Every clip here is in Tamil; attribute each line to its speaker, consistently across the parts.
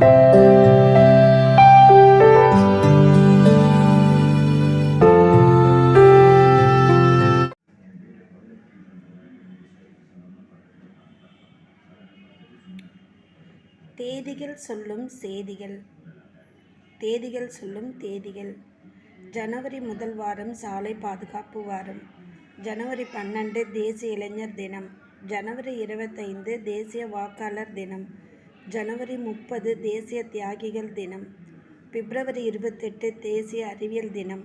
Speaker 1: தேதிகள் சொல்லும் செய்திகள். தேதிகள் சொல்லும் தேதிகள். ஜனவரி முதல் வாரம் சாலை பாதுகாப்பு வாரம். ஜனவரி 12 தேசிய இளைஞர் தினம். ஜனவரி 25 தேசிய வாக்காளர் தினம். ஜனவரி 30 தேசிய தியாகிகள் தினம். பிப்ரவரி 28 தேசிய அறிவியல் தினம்.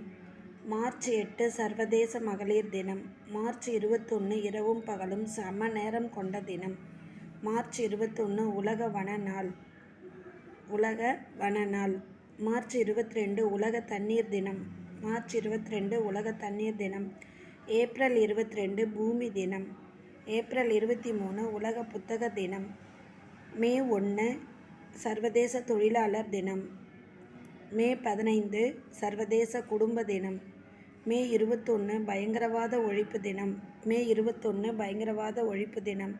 Speaker 1: மார்ச் 8 சர்வதேச மகளிர் தினம். மார்ச் 21 இரவும் பகலும் சம நேரம் கொண்ட தினம். மார்ச் 21 உலக வன நாள். மார்ச் 22 உலக தண்ணீர் தினம். மார்ச் 22 உலக தண்ணீர் தினம். ஏப்ரல் 22 பூமி தினம். ஏப்ரல் 23 உலக புத்தக தினம். மே 1 சர்வதேச தொழிலாளர் தினம். மே 15 சர்வதேச குடும்ப தினம். மே 21 பயங்கரவாத ஒழிப்பு தினம். மே 21 பயங்கரவாத ஒழிப்பு தினம்.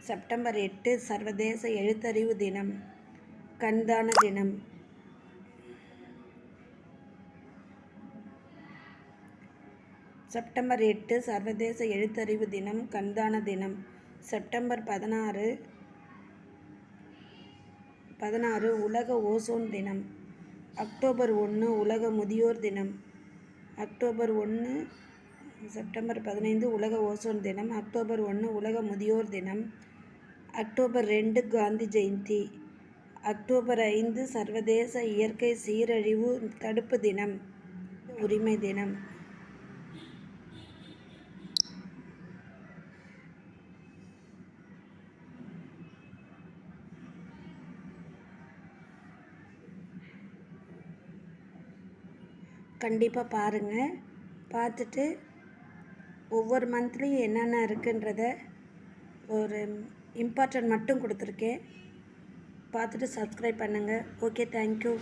Speaker 1: செப்டம்பர் 8 சர்வதேச எழுத்தறிவு தினம். கண்தான தினம். செப்டம்பர் 8 சர்வதேச எழுத்தறிவு தினம். கண்தான தினம். செப்டம்பர் 16 உலக ஓசோன் தினம். அக்டோபர் 1 உலக முதியோர் தினம். செப்டம்பர் 15 உலக ஓசோன் தினம். அக்டோபர் 1 உலக முதியோர் தினம். அக்டோபர் 2 காந்தி ஜெயந்தி. அக்டோபர் 5 சர்வதேச இயற்கை சீரழிவு தடுப்பு தினம். உரிமை தினம். கண்டிப்பாக பாருங்கள். பார்த்துட்டு ஒவ்வொரு மந்த்லேயும் என்னென்ன இருக்குன்றத ஒரு இம்பார்ட்டன்ட் மட்டும் கொடுத்துருக்கேன். பார்த்துட்டு சப்ஸ்கிரைப் பண்ணுங்கள். Okay, thank you.